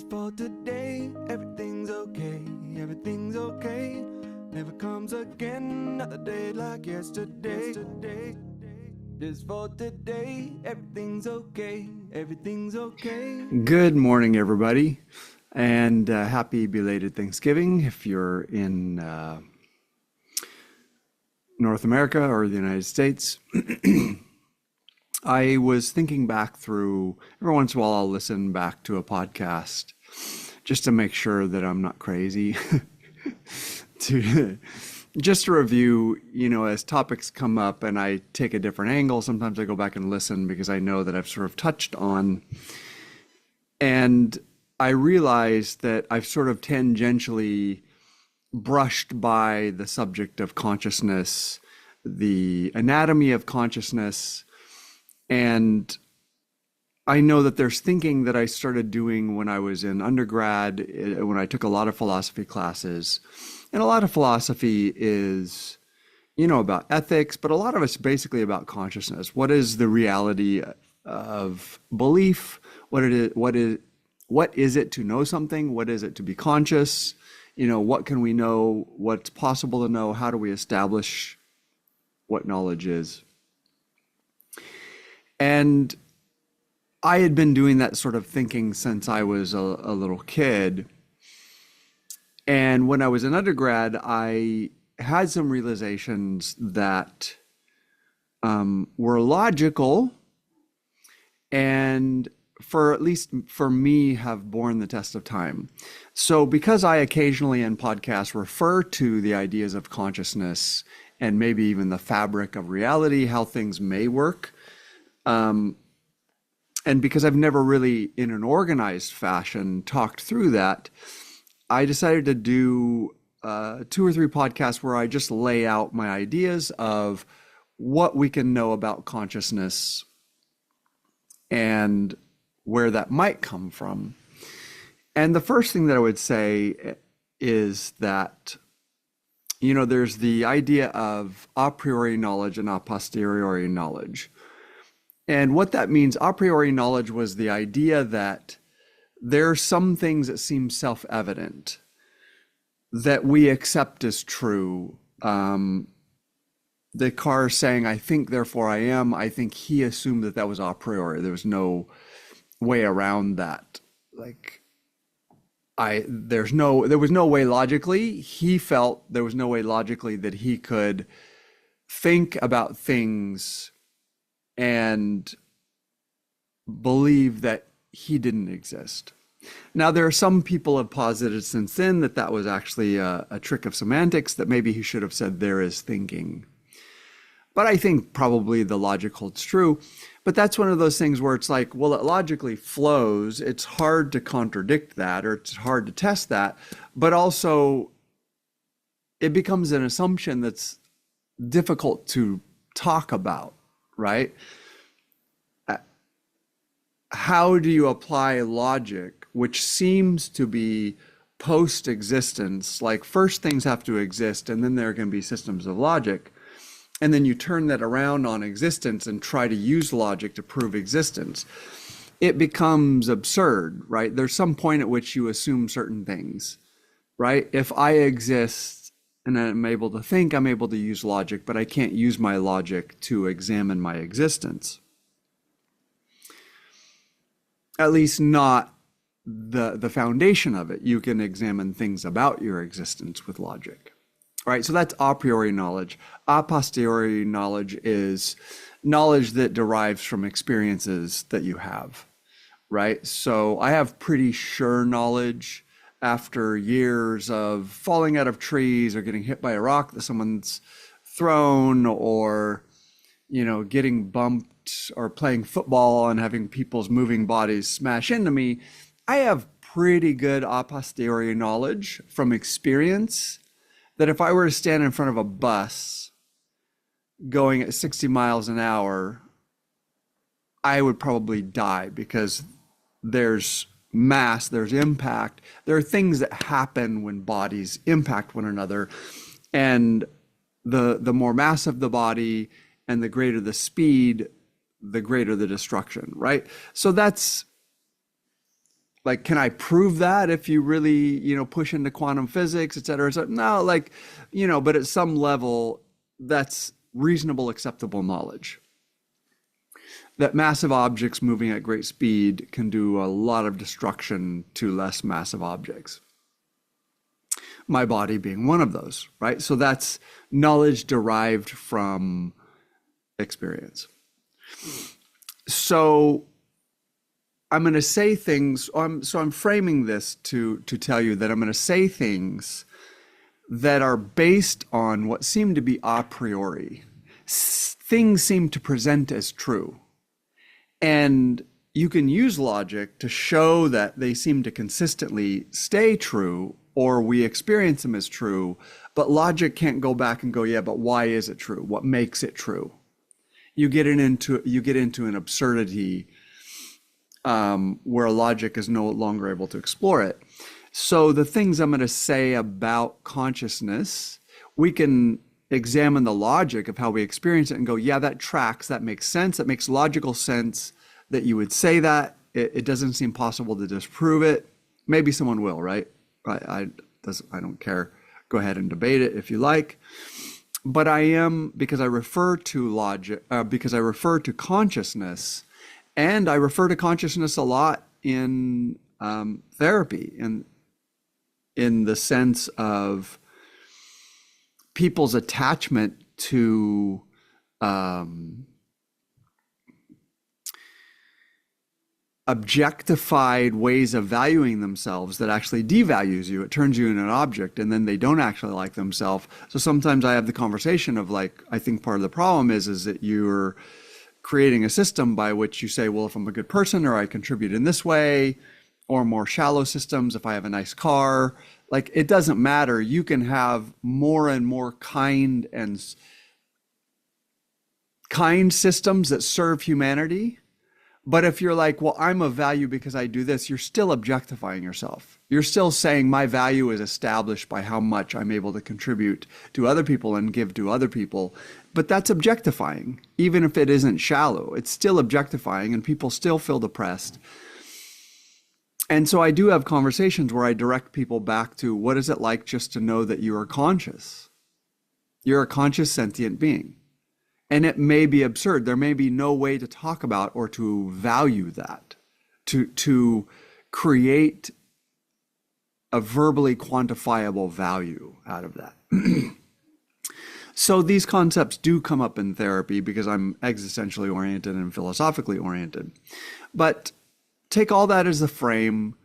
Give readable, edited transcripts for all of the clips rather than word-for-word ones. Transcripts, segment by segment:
Just for today, everything's okay, everything's okay. Never comes again, another day like yesterday. Just for today, everything's okay, everything's okay. Good morning, everybody, and happy belated Thanksgiving if you're in North America or the United States. I was thinking back through, every once in a while I'll listen back to a podcast just to make sure that I'm not crazy. Just to review, as topics come up and I take a different angle, sometimes I go back and listen because I know that I've sort of touched on. And I realized that I've sort of tangentially brushed by the subject of consciousness, the anatomy of consciousness. And I know that there's thinking that I started doing when I was in undergrad, when I took a lot of philosophy classes. And a lot of philosophy is, about ethics, but a lot of it's basically about consciousness. What is the reality of belief? What is it to know something? What is it to be conscious? What can we know? What's possible to know? How do we establish what knowledge is? And I had been doing that sort of thinking since I was a little kid. And when I was an undergrad, I had some realizations that were logical and at least for me, have borne the test of time. So because I occasionally in podcasts refer to the ideas of consciousness and maybe even the fabric of reality, how things may work, and because I've never really in an organized fashion talked through that, I decided to do 2 or 3 podcasts where I just lay out my ideas of what we can know about consciousness and where that might come from. And the first thing that I would say is that, there's the idea of a priori knowledge and a posteriori knowledge. And what that means, a priori knowledge was the idea that there are some things that seem self-evident that we accept as true. Descartes saying, I think, therefore I am, I think he assumed that was a priori. There was no way around that. There was no way logically, he felt there was no way logically that he could think about things and believe that he didn't exist. Now, there are some people have posited since then that was actually a trick of semantics, that maybe he should have said there is thinking. But I think probably the logic holds true. But that's one of those things where it's like, well, it logically flows. It's hard to contradict that, or it's hard to test that. But also, it becomes an assumption that's difficult to talk about, right? How do you apply logic, which seems to be post-existence, like first things have to exist and then there can be systems of logic, and then you turn that around on existence and try to use logic to prove existence? It becomes absurd, right? There's some point at which you assume certain things, right? If I exist and I'm able to think, I'm able to use logic, but I can't use my logic to examine my existence. At least not the foundation of it. You can examine things about your existence with logic, right? So that's a priori knowledge. A posteriori knowledge is knowledge that derives from experiences that you have, right? So I have pretty sure knowledge after years of falling out of trees or getting hit by a rock that someone's thrown, or, getting bumped, or playing football and having people's moving bodies smash into me. I have pretty good a posteriori knowledge from experience that if I were to stand in front of a bus going at 60 miles an hour, I would probably die, because there's mass, there's impact. There are things that happen when bodies impact one another. And the more massive the body and the greater the speed, the greater the destruction, right? So that's Like, can I prove that if you really, push into quantum physics, et cetera, et cetera? No, like, but at some level, that's reasonable, acceptable knowledge. That massive objects moving at great speed can do a lot of destruction to less massive objects. My body being one of those, right? So that's knowledge derived from experience. So I'm going to say things. So I'm framing this to tell you that I'm going to say things that are based on what seem to be a priori. Things seem to present as true. And you can use logic to show that they seem to consistently stay true, or we experience them as true, but logic can't go back and go, yeah, but why is it true? What makes it true? You get into an absurdity where logic is no longer able to explore it. So the things I'm going to say about consciousness, we can examine the logic of how we experience it and go, yeah, that tracks, that makes sense, that makes logical sense that you would say that. It doesn't seem possible to disprove it. Maybe someone will, right? I don't care. Go ahead and debate it if you like. But I am, because I refer to logic, because I refer to consciousness, and I refer to consciousness a lot in therapy, in the sense of people's attachment to objectified ways of valuing themselves that actually devalues you. It turns you into an object, and then they don't actually like themselves. So sometimes I have the conversation of like, I think part of the problem is that you're creating a system by which you say, well, if I'm a good person, or I contribute in this way, or more shallow systems, if I have a nice car, like it doesn't matter. You can have more and more kind systems that serve humanity. But if you're like, well, I'm of value because I do this, you're still objectifying yourself. You're still saying my value is established by how much I'm able to contribute to other people and give to other people. But that's objectifying. Even if it isn't shallow, it's still objectifying, and people still feel depressed. And so I do have conversations where I direct people back to, what is it like just to know that you are conscious? You're a conscious sentient being. And it may be absurd. There may be no way to talk about or to value that, to create a verbally quantifiable value out of that. So these concepts do come up in therapy because I'm existentially oriented and philosophically oriented. But take all that as a frame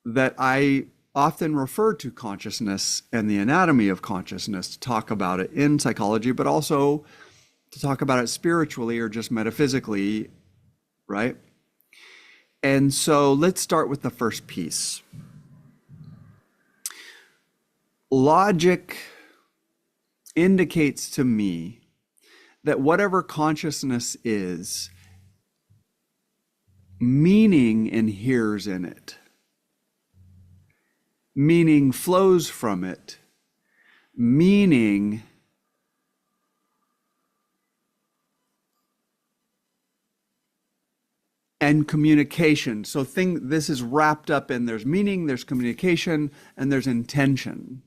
that I often refer to consciousness and the anatomy of consciousness to talk about it in psychology, but also to talk about it spiritually or just metaphysically, right? And so let's start with the first piece. Logic indicates to me that whatever consciousness is, meaning inheres in it. Meaning flows from it. Meaning and communication. So this is wrapped up in, there's meaning, there's communication, and there's intention.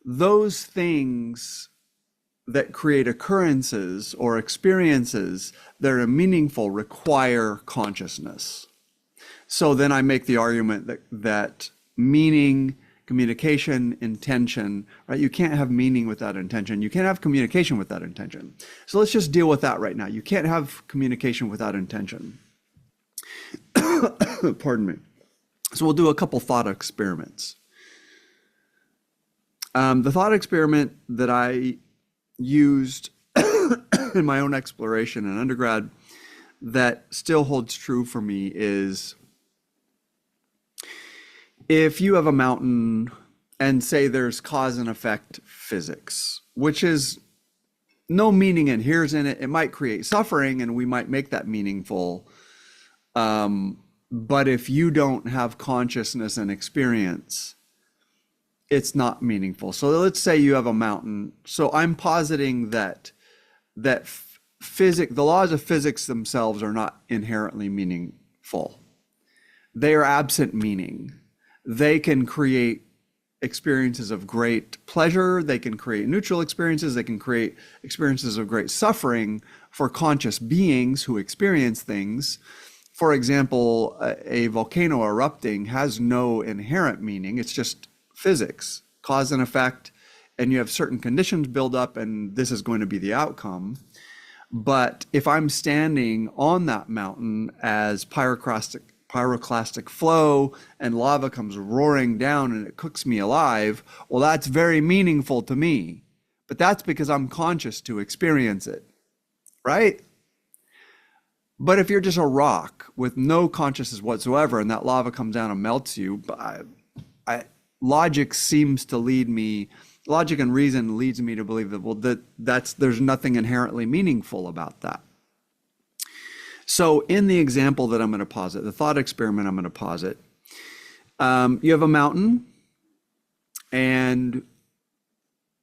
Those things that create occurrences or experiences that are meaningful require consciousness. So then I make the argument that meaning, communication, intention, right? You can't have meaning without intention. You can't have communication without intention. So let's just deal with that right now. You can't have communication without intention. Pardon me. So we'll do a couple thought experiments. The thought experiment that I used in my own exploration in undergrad that still holds true for me is, if you have a mountain and say there's cause and effect physics, which is no meaning inheres in it, it might create suffering and we might make that meaningful. But if you don't have consciousness and experience, it's not meaningful. So let's say you have a mountain. So I'm positing that the laws of physics themselves are not inherently meaningful. They are absent meaning. They can create experiences of great pleasure. They can create neutral experiences. They can create experiences of great suffering for conscious beings who experience things. For example, a volcano erupting has no inherent meaning. It's just physics, cause and effect, and you have certain conditions build up, and this is going to be the outcome. But if I'm standing on that mountain as pyroclastic flow and lava comes roaring down and it cooks me alive, well, that's very meaningful to me. But that's because I'm conscious to experience it, right? But if you're just a rock with no consciousness whatsoever and that lava comes down and melts you, logic and reason leads me to believe that, well, there's nothing inherently meaningful about that. So in the example that I'm going to posit, the thought experiment I'm going to posit, you have a mountain and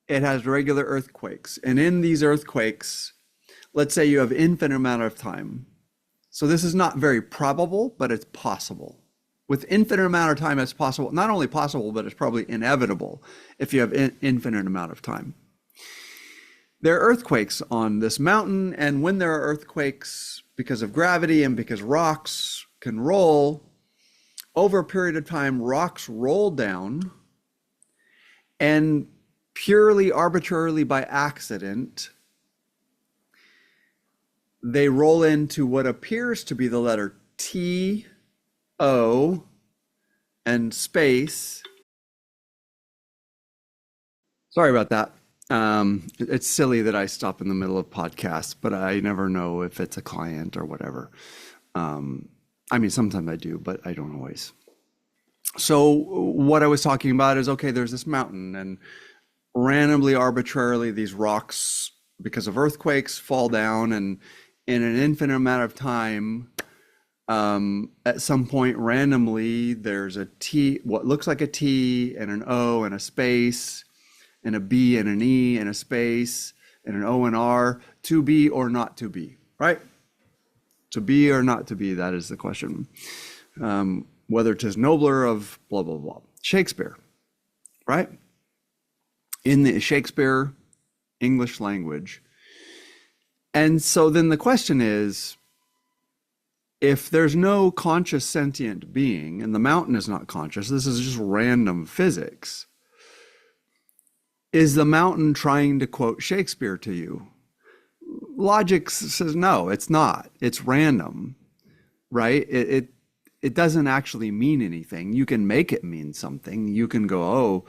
it has regular earthquakes. And in these earthquakes, let's say you have infinite amount of time. So this is not very probable, but it's possible. With infinite amount of time, it's possible, not only possible, but it's probably inevitable if you have infinite amount of time. There are earthquakes on this mountain, and when there are earthquakes, because of gravity and because rocks can roll, over a period of time, rocks roll down, and purely arbitrarily by accident, they roll into what appears to be the letter T, O, and space. Sorry about that. It's silly that I stop in the middle of podcasts, but I never know if it's a client or whatever. I mean, sometimes I do, but I don't always. So what I was talking about is, okay, there's this mountain and randomly, arbitrarily, these rocks, because of earthquakes, fall down, and in an infinite amount of time, at some point randomly, there's a T, what looks like a T and an O and a space and a B and an E and a space and an O and R, to be or not to be, right? To be or not to be, that is the question. Whether 'tis nobler of blah, blah, blah. Shakespeare, right? In the Shakespeare English language. And so then the question is, if there's no conscious sentient being and the mountain is not conscious, this is just random physics, is the mountain trying to quote Shakespeare to you? Logic says no, it's not. It's random, right? It doesn't actually mean anything. You can make it mean something. You can go, oh,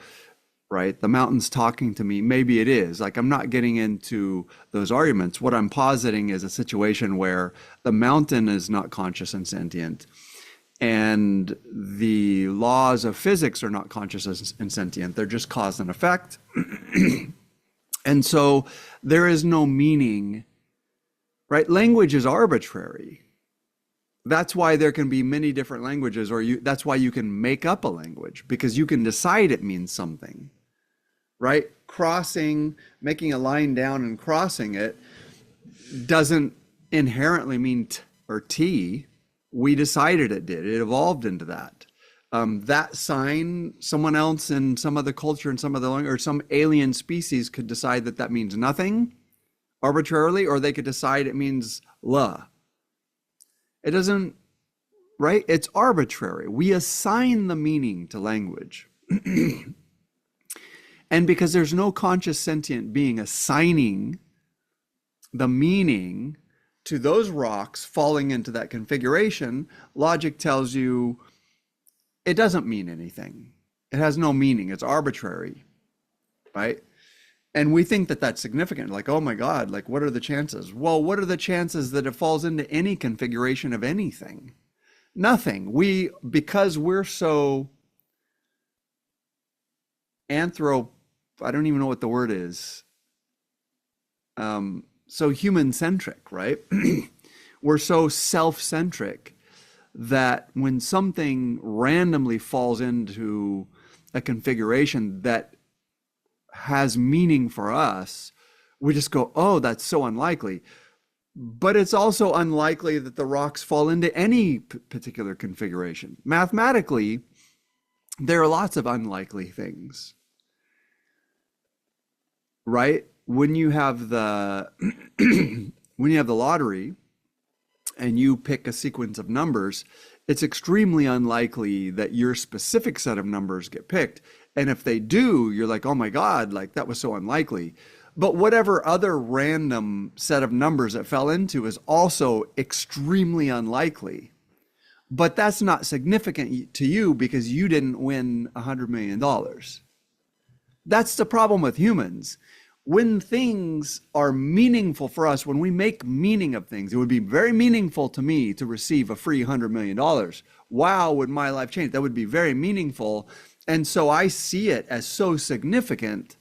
right, the mountain's talking to me. Maybe it is. Like, I'm not getting into those arguments. What I'm positing is a situation where the mountain is not conscious and sentient, and the laws of physics are not conscious and sentient. They're just cause and effect. And so there is no meaning, right? Language is arbitrary. That's why there can be many different languages, or that's why you can make up a language, because you can decide it means something, right? Crossing, making a line down and crossing it doesn't inherently mean T or T. We decided it did. It evolved into that. That sign, someone else in some other culture and some other language, or some alien species could decide that that means nothing arbitrarily, or they could decide it means la. It doesn't, right? It's arbitrary. We assign the meaning to language. And because there's no conscious sentient being assigning the meaning to those rocks falling into that configuration, logic tells you it doesn't mean anything. It has no meaning. It's arbitrary, right? And we think that that's significant. Like, oh my God, like, what are the chances? Well, what are the chances that it falls into any configuration of anything? Nothing. Because we're so I don't even know what the word is. So human-centric, right? We're so self-centric that when something randomly falls into a configuration that has meaning for us, we just go, oh, that's so unlikely. but it's also unlikely that the rocks fall into any particular configuration. Mathematically, there are lots of unlikely things, right? When you have the when you have the lottery and you pick a sequence of numbers, it's extremely unlikely that your specific set of numbers get picked. And if they do, you're like, oh my God, like that was so unlikely. But whatever other random set of numbers it fell into is also extremely unlikely. But that's not significant to you because you didn't win $100 million. That's the problem with humans. When things are meaningful for us, when we make meaning of things, it would be very meaningful to me to receive a free $100 million. Wow, would my life change? That would be very meaningful. And so I see it as so significant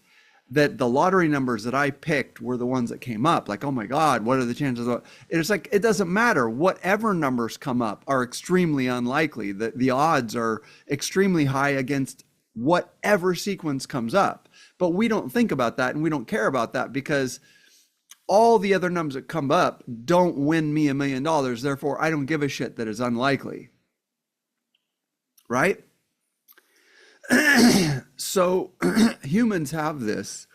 that the lottery numbers that I picked were the ones that came up. Like, oh my God, what are the chances of? It's like, it doesn't matter. Whatever numbers come up are extremely unlikely. The odds are extremely high against whatever sequence comes up. But we don't think about that and we don't care about that because all the other numbers that come up don't win me $1 million. Therefore, I don't give a shit that it's unlikely. Right? So humans have this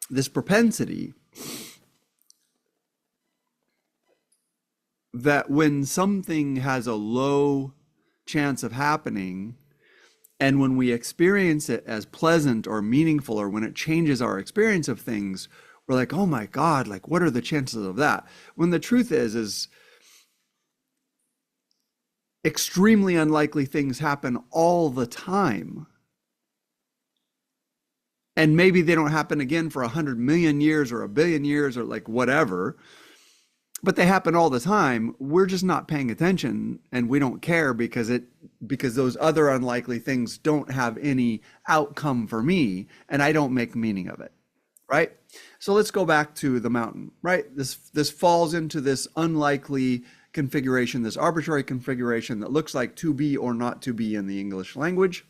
this propensity that when something has a low chance of happening, and when we experience it as pleasant or meaningful, or when it changes our experience of things, we're like, oh my God, like what are the chances of that? When the truth is extremely unlikely things happen all the time. And maybe they don't happen again for 100 million years or 1 billion years or like whatever, but they happen all the time. We're just not paying attention and we don't care because those other unlikely things don't have any outcome for me and I don't make meaning of it, right? So let's go back to the mountain, right? This falls into this unlikely configuration, this arbitrary configuration that looks like to be or not to be in the English language.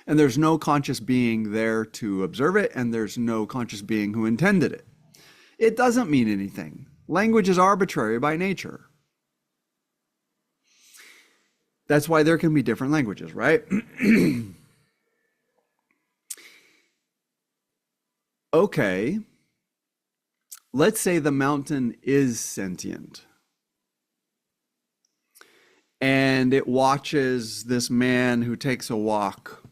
And there's no conscious being there to observe it, and there's no conscious being who intended it. It doesn't mean anything. Language is arbitrary by nature. That's why there can be different languages, right? Okay, let's say the mountain is sentient. And it watches this man who takes a walk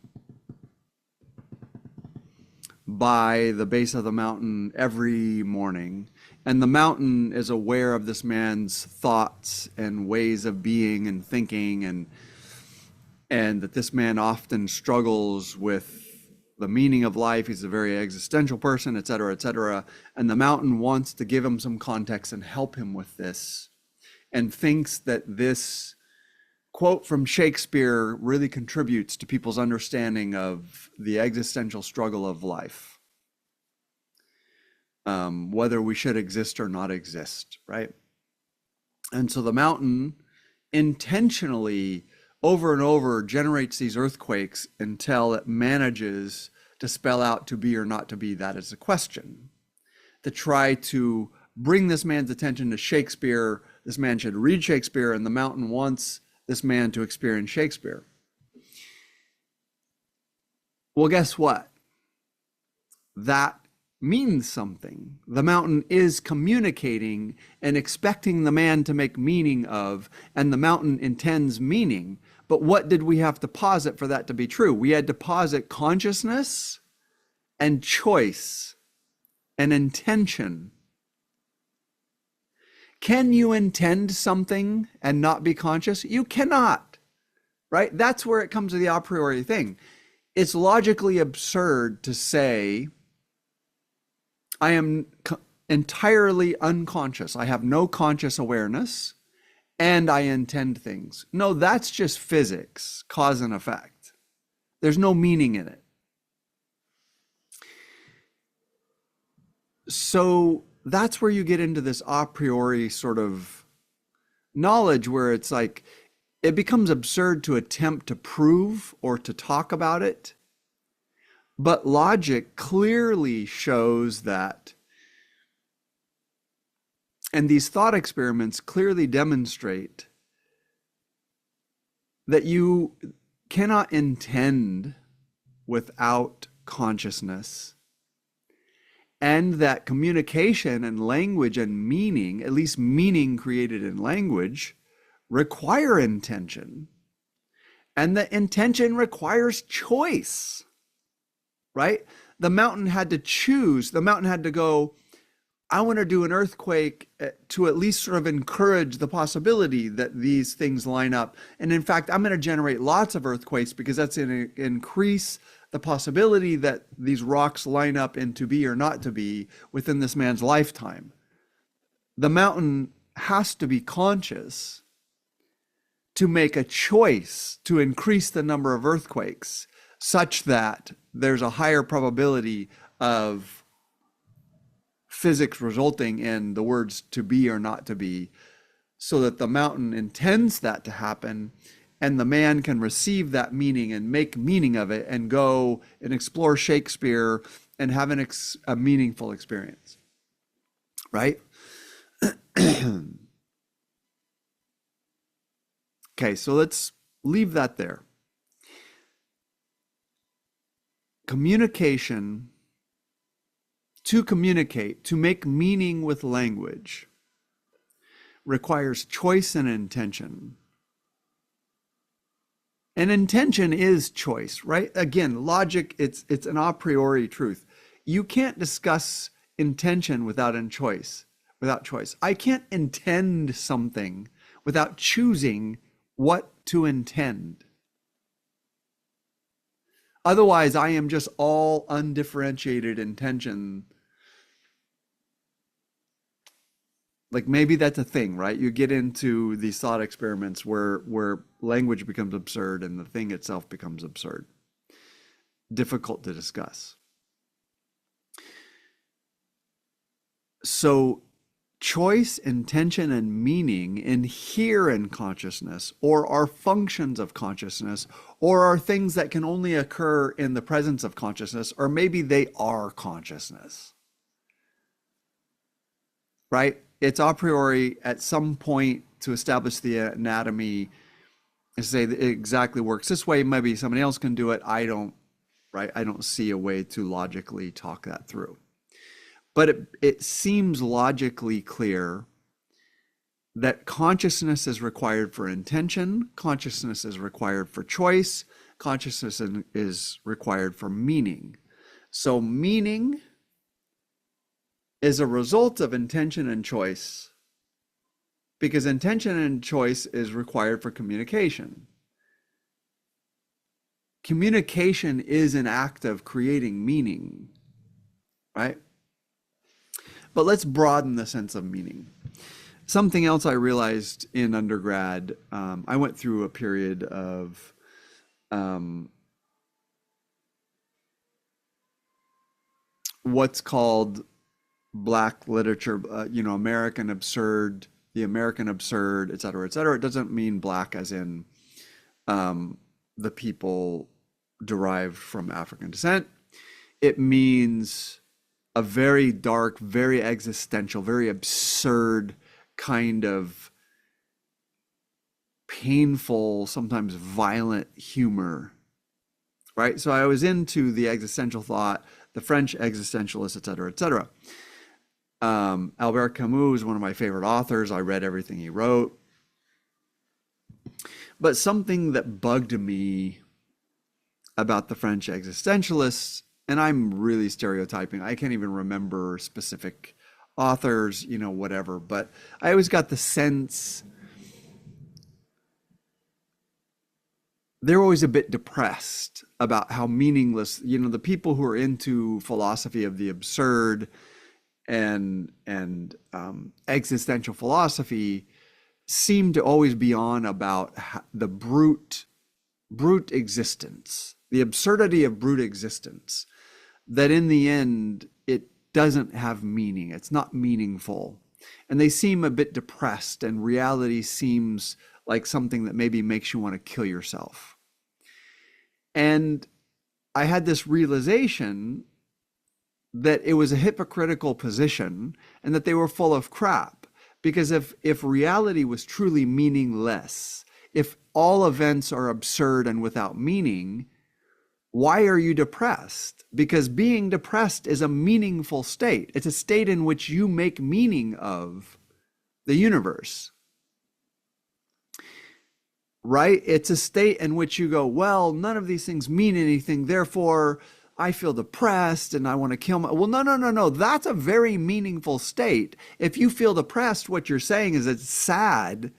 by the base of the mountain every morning. And the mountain is aware of this man's thoughts and ways of being and thinking, and that this man often struggles with the meaning of life. He's a very existential person, et cetera, et cetera. And the mountain wants to give him some context and help him with this, and thinks that this quote from Shakespeare really contributes to people's understanding of the existential struggle of life, whether we should exist or not exist, right? And so the mountain intentionally over and over generates these earthquakes until it manages to spell out to be or not to be. That is a question, to try to bring this man's attention to Shakespeare. This man should read Shakespeare, and the mountain wants this man to experience Shakespeare. Well, guess what? That means something. The mountain is communicating and expecting the man to make meaning of, and the mountain intends meaning. But what did we have to posit for that to be true? We had to posit consciousness and choice and intention. Can you intend something and not be conscious? You cannot, right? That's where it comes to the a priori thing. It's logically absurd to say, I am entirely unconscious. I have no conscious awareness and I intend things. No, that's just physics, cause and effect. There's no meaning in it. So that's where you get into this a priori sort of knowledge where it's like, it becomes absurd to attempt to prove or to talk about it. But logic clearly shows that And these thought experiments clearly demonstrate that you cannot intend without consciousness, and that communication and language and meaning, at least meaning created in language, require intention. And the intention requires choice, right? The mountain had to choose. The mountain had to go, I want to do an earthquake to at least sort of encourage the possibility that these things line up. And in fact, I'm going to generate lots of earthquakes because that's going to increase the possibility that these rocks line up into be or not to be within this man's lifetime. The mountain has to be conscious to make a choice to increase the number of earthquakes such that there's a higher probability of physics resulting in the words to be or not to be, so that the mountain intends that to happen, and the man can receive that meaning and make meaning of it and go and explore Shakespeare and have a meaningful experience, right? Okay, so let's leave that there. Communication, to communicate, to make meaning with language, requires choice and intention. And intention is choice, right? Again, logic, it's an a priori truth. You can't discuss intention without choice. I can't intend something without choosing what to intend. Otherwise, I am just all undifferentiated intention. Like maybe that's a thing, right? You get into these thought experiments where language becomes absurd and the thing itself becomes absurd. Difficult to discuss. So choice, intention, and meaning inhere in consciousness, or are functions of consciousness, or are things that can only occur in the presence of consciousness, or maybe they are consciousness, right? It's a priori at some point to establish the anatomy and say that it exactly works this way. Maybe somebody else can do it. I don't, right? I don't see a way to logically talk that through. But it seems logically clear that consciousness is required for intention, consciousness is required for choice, consciousness is required for meaning. So meaning is a result of intention and choice, because intention and choice is required for communication. Communication is an act of creating meaning, right? But let's broaden the sense of meaning. Something else I realized in undergrad, I went through a period of what's called Black literature, American absurd, the American absurd, et cetera, et cetera. It doesn't mean Black as in the people derived from African descent. It means a very dark, very existential, very absurd kind of painful, sometimes violent humor, right? So I was into the existential thought, the French existentialists, et cetera, et cetera. Albert Camus is one of my favorite authors. I read everything he wrote. But something that bugged me about the French existentialists, and I'm really stereotyping, I can't even remember specific authors, whatever, but I always got the sense they're always a bit depressed about how meaningless, the people who are into philosophy of the absurd and existential philosophy seem to always be on about the brute existence, the absurdity of brute existence, that in the end, it doesn't have meaning. It's not meaningful. And they seem a bit depressed, and reality seems like something that maybe makes you want to kill yourself. And I had this realization that it was a hypocritical position and that they were full of crap. Because if reality was truly meaningless, if all events are absurd and without meaning, why are you depressed? Because being depressed is a meaningful state. It's a state in which you make meaning of the universe, right? It's a state in which you go, well, none of these things mean anything, therefore I feel depressed and I want to kill my... Well, no. That's a very meaningful state. If you feel depressed, what you're saying is it's sad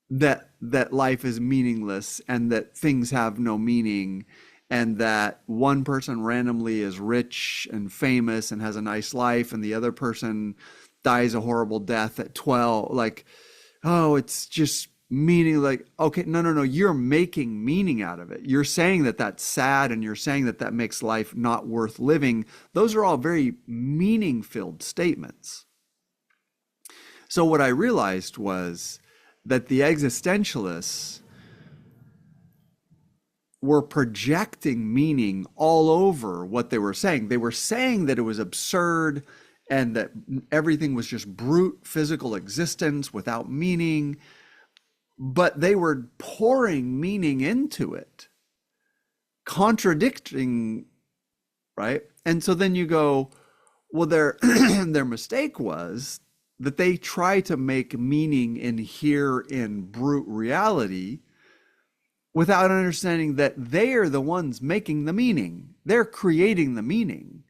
that life is meaningless and that things have no meaning, and that one person randomly is rich and famous and has a nice life and the other person dies a horrible death at 12. Like, oh, it's just meaning. Like, okay, no, you're making meaning out of it. You're saying that that's sad, and you're saying that that makes life not worth living. Those are all very meaning-filled statements. So what I realized was that the existentialists were projecting meaning all over what they were saying. They were saying that it was absurd and that everything was just brute physical existence without meaning, but they were pouring meaning into it, contradicting, right? And so then you go, well, their mistake was that they try to make meaning inhere in brute reality without understanding that they are the ones making the meaning. They're creating the meaning.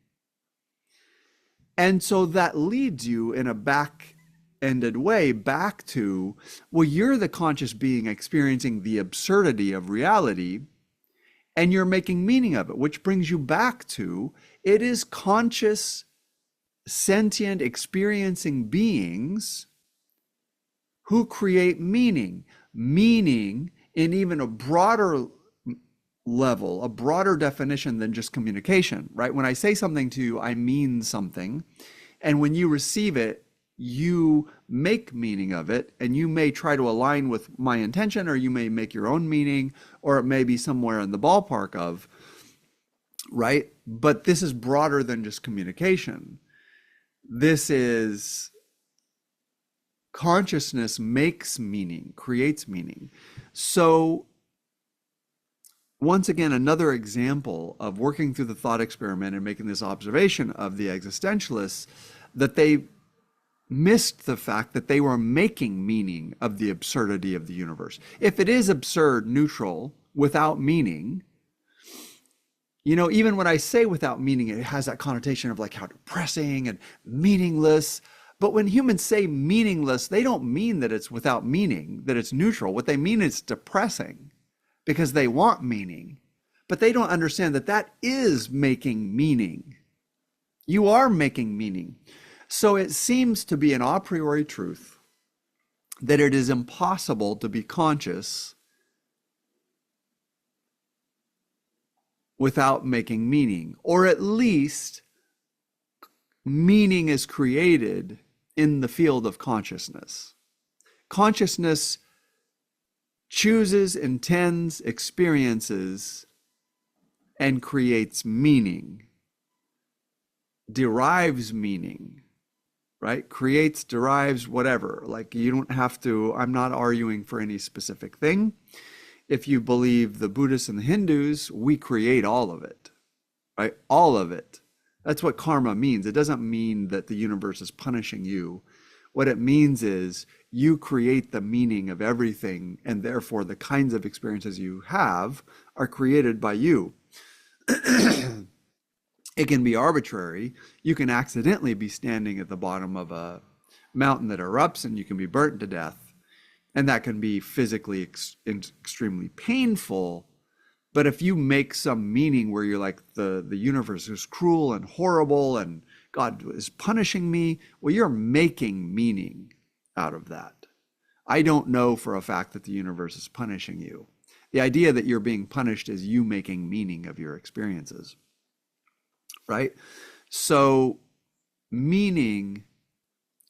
And so that leads you in a back-ended way back to, well, you're the conscious being experiencing the absurdity of reality, and you're making meaning of it, which brings you back to, it is conscious, sentient, experiencing beings who create meaning. Meaning in even a broader level, a broader definition than just communication, right? When I say something to you, I mean something. And when you receive it, you make meaning of it, and you may try to align with my intention, or you may make your own meaning, or it may be somewhere in the ballpark of, right? But this is broader than just communication. This is consciousness makes meaning, creates meaning. So once again, another example of working through the thought experiment and making this observation of the existentialists, that they missed the fact that they were making meaning of the absurdity of the universe. If it is absurd, neutral, without meaning, you know, even when I say without meaning, it has that connotation of like how depressing and meaningless. But when humans say meaningless, they don't mean that it's without meaning, that it's neutral. What they mean is depressing, because they want meaning. But they don't understand that that is making meaning. You are making meaning. So it seems to be an a priori truth that it is impossible to be conscious without making meaning, or at least meaning is created in the field of consciousness. Consciousness chooses, intends, experiences, and creates meaning, derives meaning, right? Creates, derives, whatever. Like, you don't have to, I'm not arguing for any specific thing. If you believe the Buddhists and the Hindus, we create all of it, right? All of it. That's what karma means. It doesn't mean that the universe is punishing you. What it means is you create the meaning of everything, and therefore the kinds of experiences you have are created by you. It can be arbitrary. You can accidentally be standing at the bottom of a mountain that erupts and you can be burnt to death. And that can be physically extremely painful. But if you make some meaning where you're like, the universe is cruel and horrible and God is punishing me, well, you're making meaning out of that. I don't know for a fact that the universe is punishing you. The idea that you're being punished is you making meaning of your experiences, right? So meaning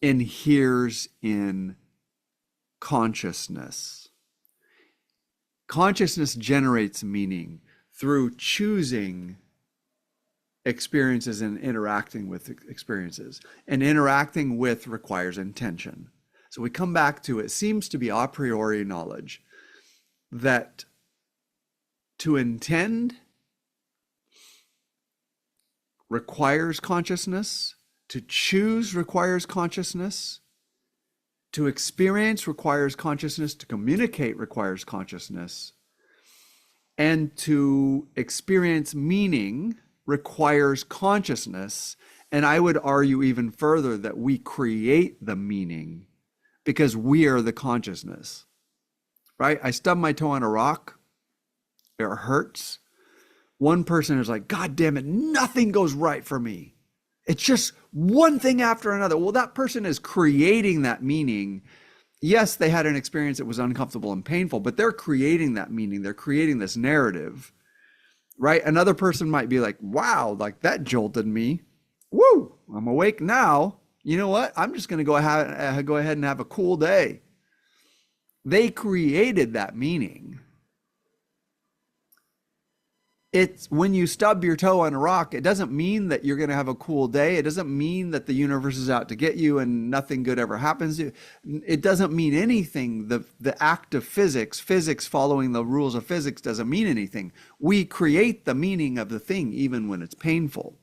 inheres in consciousness. Consciousness generates meaning through choosing experiences and interacting with experiences. And interacting with requires intention. So we come back to, it seems to be a priori knowledge that to intend requires consciousness, to choose requires consciousness, to experience requires consciousness, to communicate requires consciousness, and to experience meaning requires consciousness. And I would argue even further that we create the meaning because we are the consciousness, right? I stubbed my toe on a rock. It hurts. One person is like, God damn it, nothing goes right for me. It's just one thing after another. Well, that person is creating that meaning. Yes, they had an experience that was uncomfortable and painful, but they're creating that meaning. They're creating this narrative, right? Another person might be like, wow, like that jolted me. Woo, I'm awake now. You know what? I'm just going to go ahead and have a cool day. They created that meaning. It's when you stub your toe on a rock, it doesn't mean that you're going to have a cool day. It doesn't mean that the universe is out to get you and nothing good ever happens to you. It doesn't mean anything. The act of physics following the rules of physics doesn't mean anything. We create the meaning of the thing even when it's painful.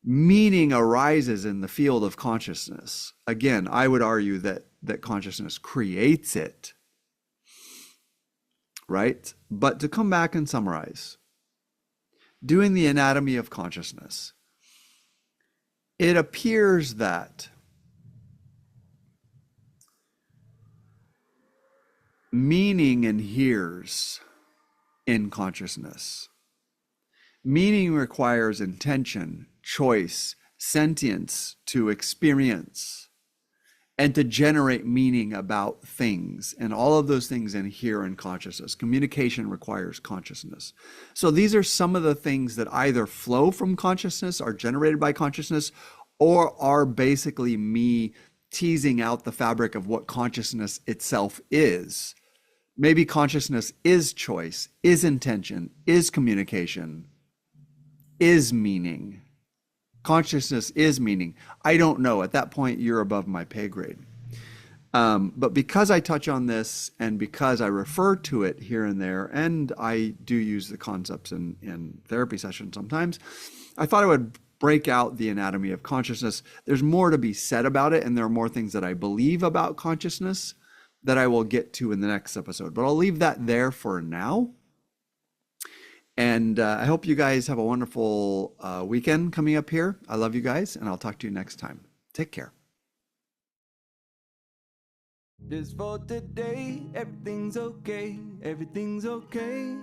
Meaning arises in the field of consciousness. Again, I would argue that consciousness creates it. Right? But to come back and summarize, doing the anatomy of consciousness, it appears that meaning inheres in consciousness. Meaning requires intention, choice, sentience to experience and to generate meaning about things. And all of those things inhere in consciousness. Communication requires consciousness. So these are some of the things that either flow from consciousness, are generated by consciousness, or are basically me teasing out the fabric of what consciousness itself is. Maybe consciousness is choice, is intention, is communication, is meaning. Consciousness is meaning. I don't know. At that point, you're above my pay grade. But because I touch on this and because I refer to it here and there, and I do use the concepts in therapy sessions sometimes, I thought I would break out the anatomy of consciousness. There's more to be said about it, and there are more things that I believe about consciousness that I will get to in the next episode. But I'll leave that there for now. And I hope you guys have a wonderful weekend coming up here. I love you guys, and I'll talk to you next time. Take care. Just for today, everything's okay, everything's okay.